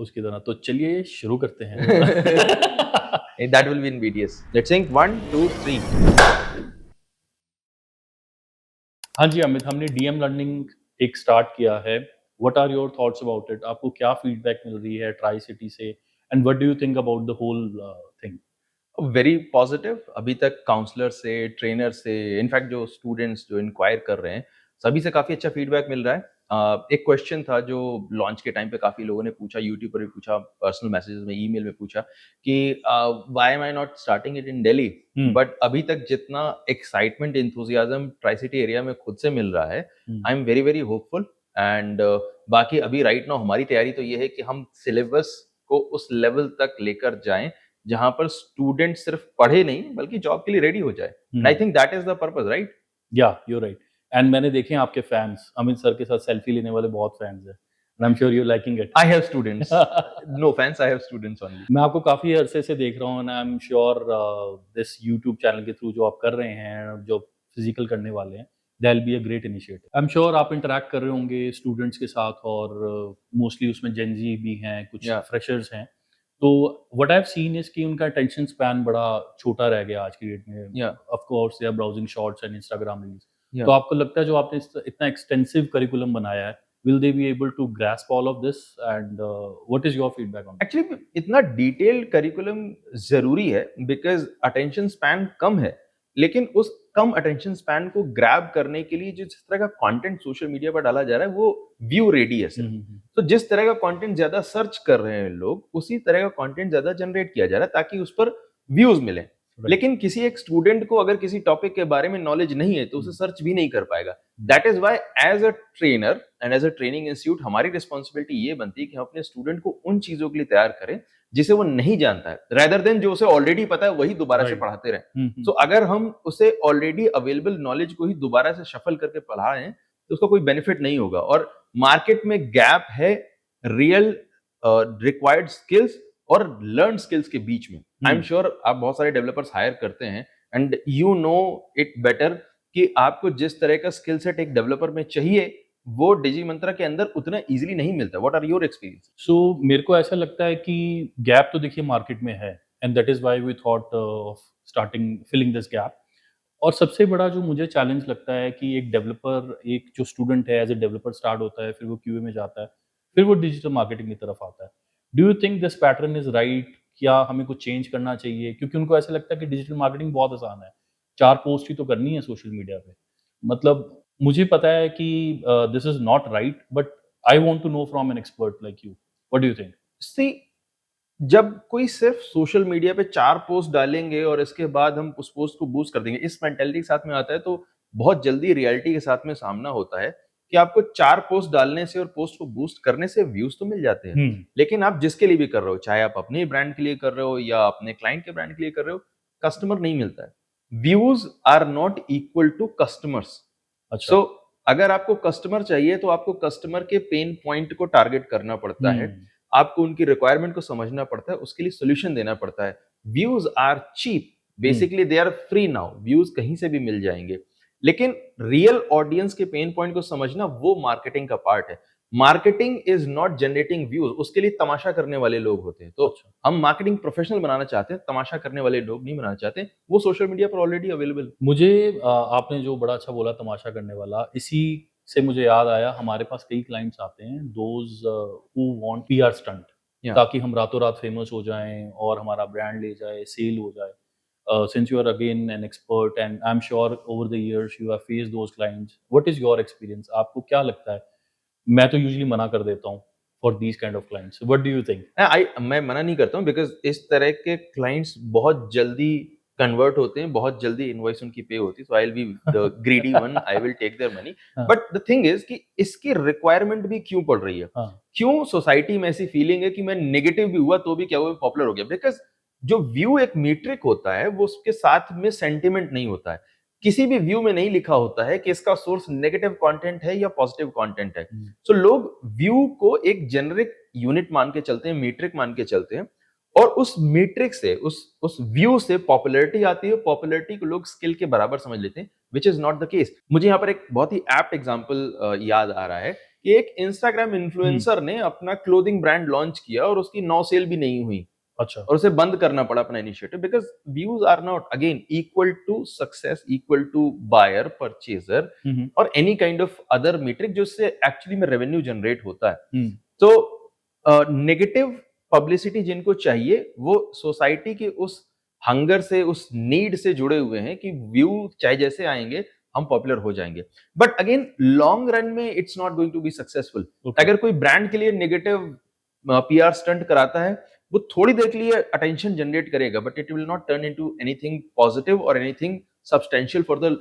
उसकी तरह। तो चलिए शुरू करते हैं। That will be in BTS. Let's sing 1, 2, 3. हाँ जी, अमित, हमने डीएम लर्निंग एक स्टार्ट किया है। What are your thoughts about it? आपको क्या फीडबैक मिल रही है ट्राई सिटी से and what do you think about the whole thing? Very positive. अभी तक काउंसलर से, ट्रेनर से, इनफैक्ट जो स्टूडेंट्स जो इंक्वायर कर रहे हैं, सभी से काफ़ी अच्छा फीडबैक मिल रहा है। एक क्वेश्चन था जो लॉन्च के टाइम पे काफ़ी लोगों ने पूछा, यूट्यूब पर भी पूछा, पर्सनल मैसेजेस में, ईमेल में पूछा कि why am I not starting it in Delhi? But अभी तक जितना excitement, enthusiasm tri city area में खुद से मिल रहा है, I am very very hopeful. And बाकी अभी राइट नाउ हमारी तैयारी तो ये है कि हम सिलेबस को उस लेवल तक लेकर जाएं जहां पर स्टूडेंट सिर्फ पढ़े नहीं बल्कि जॉब के लिए रेडी हो जाए। And I think that is the purpose, right? या यू राइट। एंड मैंने देखे हैं आपके फैंस, अमित सर के साथ सेल्फी लेने वाले बहुत फैंस हैं and I am sure you liking it. I have students, no fans, I have students only. मैं आपको काफ़ी अरसे से देख रहा हूँ and I am sure this YouTube channel के थ्रू जो आप कर रहे हैं, जो फिजिकल करने वाले हैं, that will be a great initiative. I am sure आप इंटरैक्ट कर रहे होंगे स्टूडेंट्स के साथ और मोस्टली उसमें जेन ज़ी भी हैं, कुछ या फ्रेशर्स हैं। तो what I have seen is कि उनका अटेंशन स्पैन बड़ा छोटा रह गया आज की डेट में। या of course they are browsing shorts and Instagram reels. या तो आपको लगता है जो आपने इतना एक्सटेंसिव करिकुलम बनाया है, will they be able to grasp all of this and what is your feedback on that? Actually इतना डिटेल्ड करिकुलम जरूरी है बिकॉज अटेंशन स्पैन कम है, लेकिन उस कम अटेंशन स्पैन को ग्रैब करने के लिए जिस तरह का कंटेंट सोशल मीडिया पर डाला जा रहा है वो व्यू रेडी है सिर्फ। तो जिस तरह का कंटेंट ज्यादा सर्च कर रहे हैं लोग, उसी तरह का कंटेंट ज्यादा जनरेट किया जा रहा है ताकि उस पर व्यूज मिले। लेकिन किसी एक स्टूडेंट को अगर किसी टॉपिक के बारे में नॉलेज नहीं है तो उसे सर्च भी नहीं कर पाएगा। That is why as a trainer and as a training institute हमारी रिस्पॉन्सिबिलिटी ये बनती है कि हम अपने स्टूडेंट को उन चीजों के लिए तैयार करें जिसे वो नहीं जानता है, रेदर देन जो उसे ऑलरेडी पता है वही दोबारा से Right. पढ़ाते रहे। तो अगर हम उसे ऑलरेडी अवेलेबल नॉलेज को ही दोबारा से शफल करके पढ़ाएं तो उसका कोई बेनिफिट नहीं होगा। और मार्केट में गैप है रियल रिक्वायर्ड स्किल्स और लर्न स्किल्स के बीच में। आई एम श्योर आप बहुत सारे डेवलपर्स हायर करते हैं and you know it better कि आपको जिस तरह का स्किल सेट एक डेवलपर में चाहिए वो डिजी मंत्रा के अंदर उतना इजीली नहीं मिलता। What are your experience? So मेरे को ऐसा लगता है कि गैप तो देखिए मार्केट में है and that is why we thought of starting filling this gap. और सबसे बड़ा जो मुझे चैलेंज लगता है कि एक डेवलपर, एक जो स्टूडेंट है एज ए डेवलपर स्टार्ट होता है, फिर वो क्यूए में जाता है, फिर वो डिजिटल मार्केटिंग की तरफ आता है। Do you think this pattern is right? क्या हमें कुछ चेंज करना चाहिए? क्योंकि उनको ऐसा लगता है कि डिजिटल मार्केटिंग बहुत आसान है, 4 पोस्ट ही तो करनी है सोशल मीडिया पे। मतलब मुझे पता है कि this is not right but I want to know from an expert like you, what do you think? See, जब कोई सिर्फ सोशल मीडिया पे 4 पोस्ट डालेंगे और इसके बाद हम उस पोस्ट को बूस्ट कर देंगे, इस मेंटालिटी के साथ में आता है तो बहुत जल्दी रियलिटी के साथ में सामना होता है कि आपको 4 पोस्ट डालने से और पोस्ट को बूस्ट करने से व्यूज तो मिल जाते हैं, लेकिन आप जिसके लिए भी कर रहे हो, चाहे आप अपने ब्रांड के लिए कर रहे हो या अपने क्लाइंट के ब्रांड के लिए कर रहे हो, कस्टमर नहीं मिलता है। Views are not equal to customers. अच्छा। सो अगर आपको कस्टमर चाहिए तो आपको कस्टमर के पेन पॉइंट को टारगेट करना पड़ता है, आपको उनकी रिक्वायरमेंट को समझना पड़ता है, उसके लिए सोल्यूशन देना पड़ता है। Views are cheap, basically they are free now, views कहीं से भी मिल जाएंगे। लेकिन रियल ऑडियंस के पेन पॉइंट को समझना वो मार्केटिंग का पार्ट है। Marketing is not generating views, उसके लिए तमाशा करने वाले लोग होते हैं। तो अच्छा। हम मार्केटिंग प्रोफेशनल बनाना चाहते हैं, तमाशा करने वाले लोग नहीं बनाना चाहते। वो सोशल मीडिया पर ऑलरेडी अवेलेबल। मुझे आपने जो बड़ा अच्छा बोला तमाशा करने वाला, इसी से मुझे याद आया हमारे पास कई क्लाइंट्स आते हैं those who want PR stunt, या ताकि हम रातों रात फेमस हो जाएं और हमारा ब्रांड ले जाए, सेल हो जाए। Since you are again an expert and I am sure over the years you have faced those clients, what is your experience? आपको क्या लगता है? मैं तो यूजुअली मना कर देता हूँ for these kind of clients, what do you think? मैं मना नहीं करता हूँ बिकॉज इस तरह के क्लाइंट्स बहुत जल्दी कन्वर्ट होते हैं, बहुत जल्दी इनवॉइस उनकी पे होती है। So I will be the greedy one, I will take their money. हाँ, बट द थिंग इज कि इसकी रिक्वायरमेंट भी क्यों पड़ रही है? हाँ, क्यों सोसाइटी में ऐसी फीलिंग है कि मैं नेगेटिव भी हुआ तो भी क्या हुआ, पॉपुलर हो गया? बिकॉज जो व्यू एक मीट्रिक होता है वो उसके साथ में सेंटिमेंट नहीं होता है। किसी भी व्यू में नहीं लिखा होता है कि इसका सोर्स नेगेटिव कंटेंट है या पॉजिटिव कंटेंट है। सो लोग व्यू को एक जेनरिक यूनिट मान के चलते हैं, मीट्रिक मान के चलते हैं, और उस मीट्रिक से, उस व्यू से पॉपुलैरिटी आती है। पॉपुलैरिटी को लोग स्किल के बराबर समझ लेते हैं, which is not the case. मुझे यहाँ पर एक बहुत ही एप्ट एग्जांपल याद आ रहा है कि एक इंस्टाग्राम इन्फ्लुएंसर ने अपना क्लोथिंग ब्रांड लॉन्च किया और उसकी 9 सेल भी नहीं हुई अच्छा। और उसे बंद करना पड़ा अपना initiative, because views are not again equal to success, equal to buyer purchaser hmm, hmm, और any kind of other metric जो इससे एक्चुअली में रेवेन्यू जनरेट होता है। हुँ, तो नेगेटिव पब्लिसिटी जिनको चाहिए वो सोसाइटी के उस हंगर से, उस नीड से जुड़े हुए हैं कि व्यू चाहे जैसे आएंगे हम पॉपुलर हो जाएंगे। बट अगेन लॉन्ग रन में it's not going to be successful. Okay, अगर कोई ब्रांड के लिए नेगेटिव पीआर स्टंट कराता है, वो थोड़ी देर के लिए अटेंशन जनरेट करेगा, but it will not turn into anything positive और anything substantial for the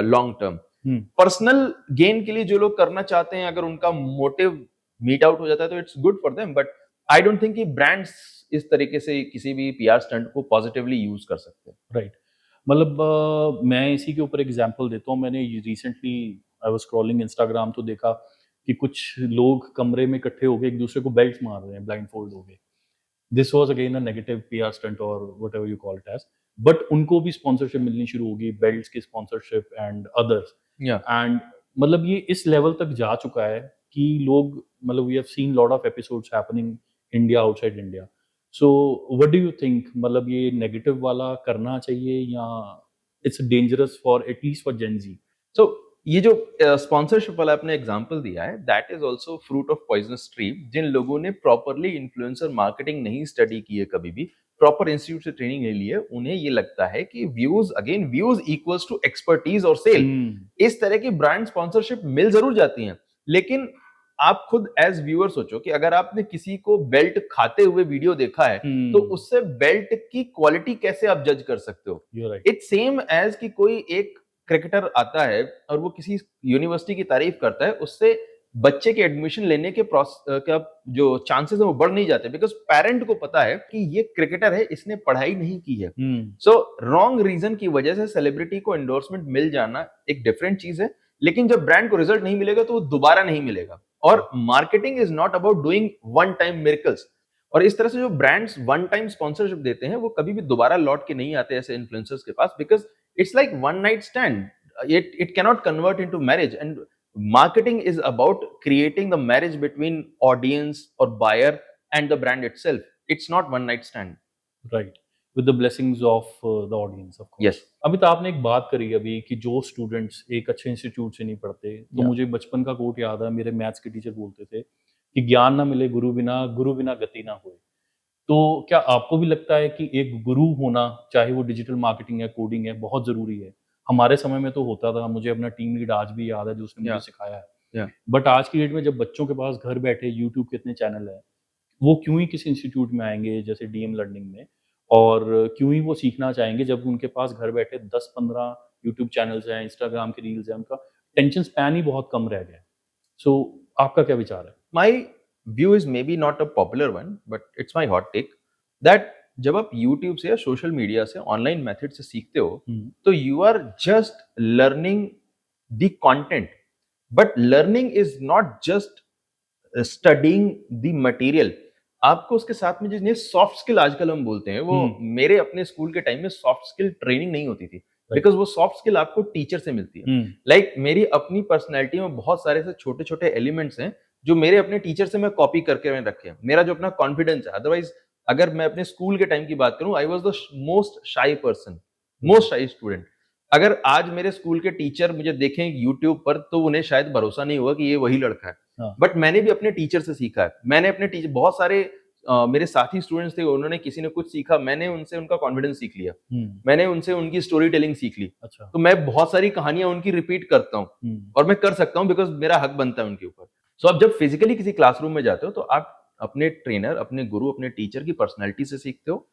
long term. Hmm, personal gain के लिए जो लोग करना चाहते हैं, अगर उनका मोटिव मीट आउट हो जाता है तो it's good for them, but I don't think कि ब्रांड्स इस तरीके से किसी भी पीआर स्टंट को पॉजिटिवली यूज कर सकते हैं। राइट। मतलब मैं इसी के ऊपर एग्ज़ाम्पल देता हूँ। मैंने ये recently I was scrolling Instagram तो देखा कि कुछ लोग कमरे में इकट्ठे होके एक-दूसरे को बेल्ट मार रहे हैं ब्लाइंडफोल्ड होके। This was again a negative PR stunt और whatever you call it as. But उनको भी स्पॉन्सरशिप मिलनी शुरू हो गई, बेल्ट्स की स्पॉन्सरशिप एंड अदर्स। या एंड मतलब ये इस लेवल तक जा चुका है कि लोग मतलब we have seen lot of episodes happening India outside India. So what do you think, मतलब ये नेगेटिव वाला करना चाहिए या it's dangerous for at least for gen Z? So ये जो स्पॉन्सरशिप वाला आपने एग्जांपल दिया है, that is also fruit of poisonous tree. जिन लोगों ने प्रॉपरली इन्फ्लुएंसर मार्केटिंग नहीं स्टडी की है, कभी भी प्रॉपर इंस्टीट्यूट से ट्रेनिंग नहीं ली है, उन्हें ये लगता है कि व्यूज इक्वल्स टू एक्सपर्टीज और सेल। हुँ, इस तरह की ब्रांड स्पॉन्सरशिप मिल जरूर जाती हैं, लेकिन आप खुद एज व्यूअर सोचो कि अगर आपने किसी को बेल्ट खाते हुए वीडियो देखा है, तो हुँ, उससे बेल्ट की क्वालिटी कैसे आप जज कर सकते हो? You are right. It's same as कि कोई एक क्रिकेटर आता है और वो किसी यूनिवर्सिटी की तारीफ करता है, उससे बच्चे के एडमिशन लेने के का जो चांसेस है वो बढ़ नहीं जाते, बिकॉज पेरेंट को पता है कि ये क्रिकेटर है, इसने पढ़ाई नहीं की है। हुँ, सो रॉन्ग रीजन की वजह से सेलिब्रिटी को एंडोर्समेंट मिल जाना एक डिफरेंट चीज है, लेकिन जब ब्रांड को रिजल्ट नहीं मिलेगा तो वो दोबारा नहीं मिलेगा। और marketing is not about doing one time miracles. और इस तरह से जो ब्रांड्स वन टाइम स्पॉन्सरशिप देते हैं, वो कभी भी दोबारा लौट के नहीं आते ऐसे इन्फ्लुएंसर्स के पास, because it's like one night stand. It cannot convert into marriage. And marketing is about creating the marriage between audience or buyer and the brand itself. It's not one night stand. Right. With the blessings of the audience of course. Yes. अभी तो आपने एक बात करी अभी कि जो students एक अच्छे इंस्टीट्यूट से नहीं पढ़ते, तो Yeah. मुझे बचपन का कोट याद है, मेरे मैथ्स के टीचर बोलते थे कि ज्ञान ना मिले गुरु बिना गति ना होए। तो क्या आपको भी लगता है कि एक गुरु होना, चाहे वो डिजिटल मार्केटिंग है, कोडिंग है, बहुत ज़रूरी है? हमारे समय में तो होता था, मुझे अपना टीम लीड आज भी याद है जो उसने मुझे Yeah. सिखाया है। Yeah. बट आज की डेट में जब बच्चों के पास घर बैठे यूट्यूब के इतने चैनल हैं, वो क्यों ही किसी इंस्टीट्यूट में आएँगे जैसे डीएम लर्निंग में, और क्यों ही वो सीखना चाहेंगे जब उनके पास घर बैठे 10-15 यूट्यूब चैनल्स हैं, इंस्टाग्राम की रील्स हैं, उनका अटेंशन स्पैन ही बहुत कम रह गया है। सो आपका क्या विचार है? My view is maybe not a popular one, but it's my hot take that जब आप YouTube से या सोशल मीडिया से ऑनलाइन मेथड से सीखते हो, हुँ, तो you are just learning the content, but learning is not just studying the material. आपको उसके साथ में जितने सॉफ्ट स्किल आजकल हम बोलते हैं, वो हुँ, मेरे अपने स्कूल के टाइम में सॉफ्ट स्किल ट्रेनिंग नहीं होती थी, राइट। बिकॉज वो सॉफ्ट स्किल आपको टीचर से मिलती है। हुँ, लाइक मेरी अपनी पर्सनैलिटी में बहुत सारे ऐसे छोटे छोटे एलिमेंट्स हैं जो मेरे अपने टीचर से मैं कॉपी करके मैंने रखे हैं। मेरा जो अपना कॉन्फिडेंस है, अदरवाइज अगर मैं अपने स्कूल के टाइम की बात करूं, आई वॉज द मोस्ट शाई पर्सन, मोस्ट शाई स्टूडेंट। अगर आज मेरे स्कूल के टीचर मुझे देखें यूट्यूब पर, तो उन्हें शायद भरोसा नहीं होगा कि ये वही लड़का है। हाँ, बट मैंने भी अपने टीचर से सीखा है। मैंने अपने टीचर, बहुत सारे मेरे साथी स्टूडेंट्स थे, उन्होंने किसी ने कुछ सीखा, मैंने उनसे उनका कॉन्फिडेंस सीख लिया, हुँ, मैंने उनसे उनकी स्टोरी टेलिंग सीख ली। अच्छा। तो मैं बहुत सारी कहानियां उनकी रिपीट करता हूँ हुँ, और मैं कर सकता हूँ, बिकॉज मेरा हक बनता है उनके ऊपर। सो आप जब फिजिकली किसी क्लासरूम में जाते हो, तो आप अपने ट्रेनर, अपने गुरु, अपने टीचर की पर्सनैलिटी से सीखते हो।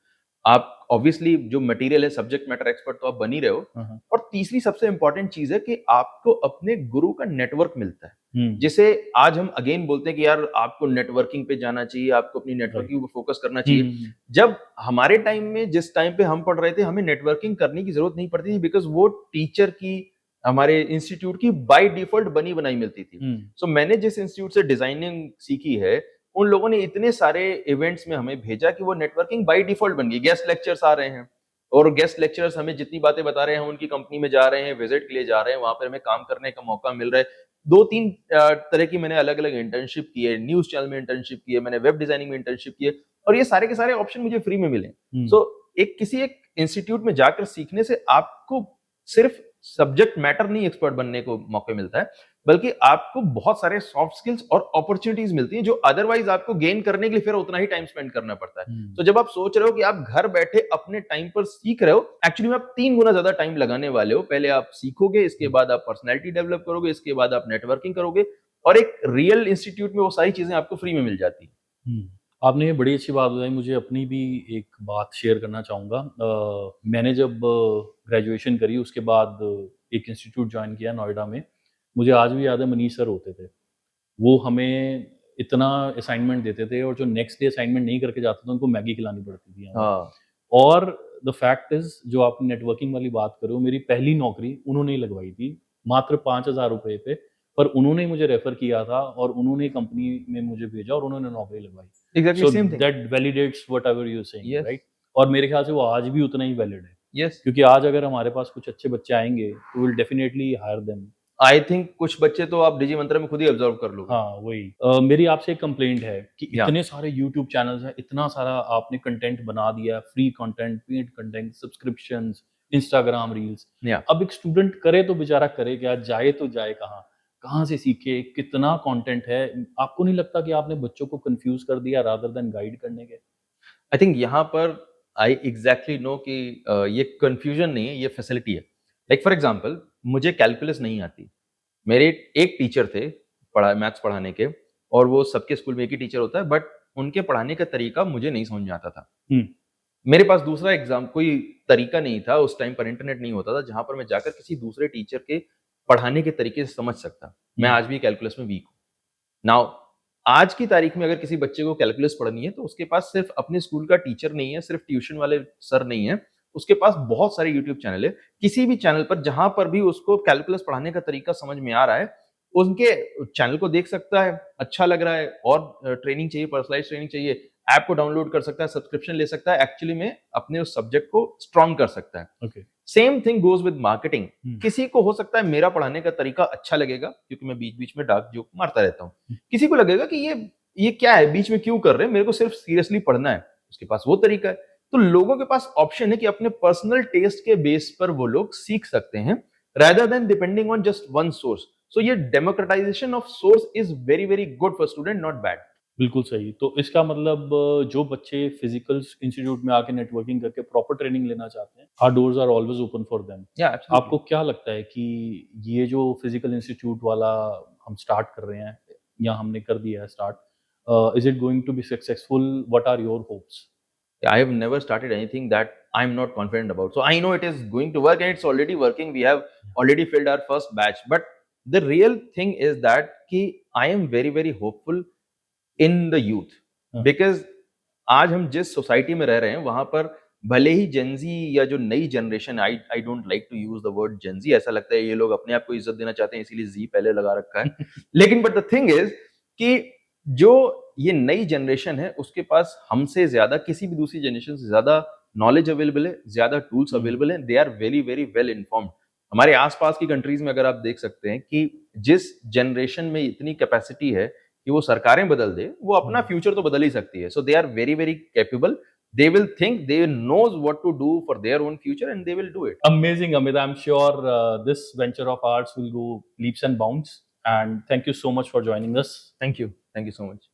आप ऑब्वियसली जो मटेरियल है, सब्जेक्ट मैटर एक्सपर्ट तो आप बन ही रहे हो। हाँ, हाँ, और तीसरी सबसे इंपॉर्टेंट चीज है कि आपको अपने गुरु का नेटवर्क मिलता है, हुँ, जिसे आज हम अगेन बोलते हैं कि यार आपको नेटवर्किंग पे जाना चाहिए, आपको अपनी राइट। नेटवर्किंग पे फोकस करना हुँ, चाहिए। हुँ, हुँ, जब हमारे टाइम में, जिस टाइम पे हम पढ़ रहे थे, हमें नेटवर्किंग करने की जरूरत नहीं पड़ती थी, बिकॉज वो टीचर की, हमारे इंस्टीट्यूट की बाय डिफॉल्ट बनी बनाई मिलती थी। हुँ, सो मैंने जिस इंस्टीट्यूट से डिजाइनिंग सीखी है, उन लोगों ने इतने सारे इवेंट्स में हमें भेजा कि वो नेटवर्किंग बाय डिफॉल्ट बन गई। गेस्ट लेक्चर्स आ रहे हैं और गेस्ट लेक्चरर्स हमें जितनी बातें बता रहे हैं, हम उनकी कंपनी में जा रहे हैं, विजिट के लिए जा रहे हैं, वहां पर हमें काम करने का मौका मिल रहा है। 2-3 तरह की मैंने अलग-अलग इंटर्नशिप की है, न्यूज़ चैनल में इंटर्नशिप की है, मैंने वेब डिजाइनिंग में इंटर्नशिप की है और ये सारे के सारे ऑप्शन मुझे फ्री में मिले। हुँ, सो किसी एक इंस्टीट्यूट में जाकर सीखने से आपको सिर्फ सब्जेक्ट मैटर नहीं एक्सपर्ट बनने को मौके मिलता है, बल्कि आपको बहुत सारे सॉफ्ट स्किल्स और अपॉर्च्युनिटीज मिलती हैं जो अदरवाइज आपको गेन करने के लिए फिर उतना ही टाइम स्पेंड करना पड़ता है। हुँ, तो जब आप सोच रहे हो कि आप घर बैठे अपने टाइम पर सीख रहे हो, एक्चुअली में आप 3 गुना ज्यादा टाइम लगाने वाले हो। पहले आप सीखोगे, इसके हुँ, बाद आप पर्सनैलिटी डेवलप करोगे, इसके बाद आप नेटवर्किंग करोगे और एक रियल इंस्टीट्यूट में वो सारी चीजें आपको फ्री में मिल जाती है। हुँ। आपने ये बड़ी अच्छी बात बताई, मुझे अपनी भी एक बात शेयर करना चाहूँगा। मैंने जब ग्रेजुएशन करी उसके बाद एक इंस्टीट्यूट जॉइन किया नोएडा में। मुझे आज भी याद है मनीष सर होते थे। वो हमें इतना असाइनमेंट देते थे और जो नेक्स्ट डे असाइनमेंट नहीं करके जाते थे उनको मैगी खिलानी पड़ती थी हमें। हाँ, और द फैक्ट इज़ जो आप नेटवर्किंग वाली बात कर रहे हो, मेरी पहली नौकरी उन्होंने ही लगवाई थी, मात्र ₹5000 पे, पर उन्होंने ही मुझे रेफ़र किया था और उन्होंने कंपनी में मुझे भेजा और उन्होंने नौकरी लगवाई। Exactly so same thing. That validates whatever you are saying, yes, right? और मेरे ख़्याल से वो आज भी उतना ही वैलिड है, यस। क्योंकि आज अगर हमारे पास कुछ अच्छे बच्चे आएँगे, तो we will definitely hire them. I think कुछ बच्चे तो आप डिजी मंत्रा में खुद ही ऑब्जर्व कर लोगे। हाँ, वही। मेरी आपसे एक कंप्लेंट है कि या इतने सारे यूट्यूब चैनल्स हैं, इतना सारा आपने कंटेंट बना दिया, free content, paid content, subscriptions, Instagram reels. या अब एक स्टूडेंट करे तो बेचारा करे क्या? जाए तो जाए कहाँ? कहाँ से सीखे? कितना कंटेंट है? आपको नहीं लगता कि आपने बच्चों को कन्फ्यूज़ कर दिया रादर देन गाइड करने के? आई थिंक यहाँ पर आई एग्जैक्टली नो कि ये कंफ्यूजन नहीं है, ये फैसिलिटी है। लाइक फॉर एग्जांपल मुझे कैलकुलस नहीं आती। मेरे एक टीचर थे पढ़ा मैथ्स पढ़ाने के और वो सबके स्कूल में एक ही टीचर होता है बट उनके पढ़ाने का तरीका मुझे नहीं समझ में आता था। हुँ, मेरे पास दूसरा कोई तरीका नहीं था, उस टाइम पर इंटरनेट नहीं होता था जहाँ पर मैं जाकर किसी दूसरे टीचर के पढ़ाने के तरीके से समझ सकता। मैं हुँ, आज भी कैलकुलस में वीक हूँ। नाउ आज की तारीख में अगर किसी बच्चे को कैलकुलस पढ़नी है तो उसके पास सिर्फ अपने स्कूल का टीचर नहीं है, सिर्फ ट्यूशन वाले सर नहीं है, उसके पास बहुत सारे यूट्यूब चैनल है। किसी भी चैनल पर जहाँ पर भी उसको कैलकुलस पढ़ाने का तरीका समझ में आ रहा है, उनके चैनल को देख सकता है, अच्छा लग रहा है और ट्रेनिंग चाहिए, पर्सनलाइज्ड ट्रेनिंग चाहिए, ऐप को डाउनलोड कर सकता है, सब्सक्रिप्शन ले सकता है, एक्चुअली में अपने उस सब्जेक्ट को स्ट्रॉन्ग कर सकता है। Okay. Same thing goes with marketing. Hmm, किसी को हो सकता है मेरा पढ़ाने का तरीका अच्छा लगेगा क्योंकि मैं बीच-बीच में डार्क जोक मारता रहता हूँ। हुँ, किसी को लगेगा कि ये क्या है? बीच में क्यों कर रहे हैं? मेरे को सिर्फ सीरियसली पढ़ना है। उसके पास वो तरीका है। तो लोगों के पास ऑप्शन है कि अपने पर्सनल टेस्ट के बेस पर वो लोग सीख सकते हैं, rather than depending on just one source. So ये democratization of source is very, very good for student, not bad. बिल्कुल सही। तो इसका मतलब जो बच्चे फिज़िकल इंस्टीट्यूट में आके नेटवर्किंग करके प्रॉपर ट्रेनिंग लेना चाहते हैं, our doors are always open for them. Yeah absolutely. आपको क्या लगता है कि ये जो फिजिकल इंस्टीट्यूट वाला हम स्टार्ट कर रहे हैं या हमने कर दिया है start, is it going to be successful? What are your hopes? I have never started anything that I'm not confident about. So I know it is going to work and it's already working. We have already filled our first batch. But the real thing is that I am very, very hopeful in the youth. हाँ, Because आज हम जिस society में रह रहे हैं वहां पर भले ही जेनजी या जो नई generation, I don't like to use the word Gen Z, ऐसा लगता है ये लोग अपने आप को इज्जत देना चाहते हैं इसीलिए जी पहले लगा रखा है। लेकिन बट द थिंग इज कि जो ये नई जनरेशन है उसके पास हमसे ज्यादा किसी भी दूसरी जनरेशन से ज्यादा नॉलेज अवेलेबल है, ज्यादा टूल्स हुँ, अवेलेबल है, they are very very well informed. हमारे आसपास की कंट्रीज में अगर आप देख सकते हैं कि जिस जनरेशन में इतनी कैपेसिटी है कि वो सरकारें बदल दे, वो अपना हुँ। फ्यूचर तो बदल ही सकती है। So they are very very capable, they will think, they knows what to do for their own future and they will do it. Amazing, Amit. I'm sure this venture of ours will go leaps and bounds. And thank you so much for joining us. Thank you so much.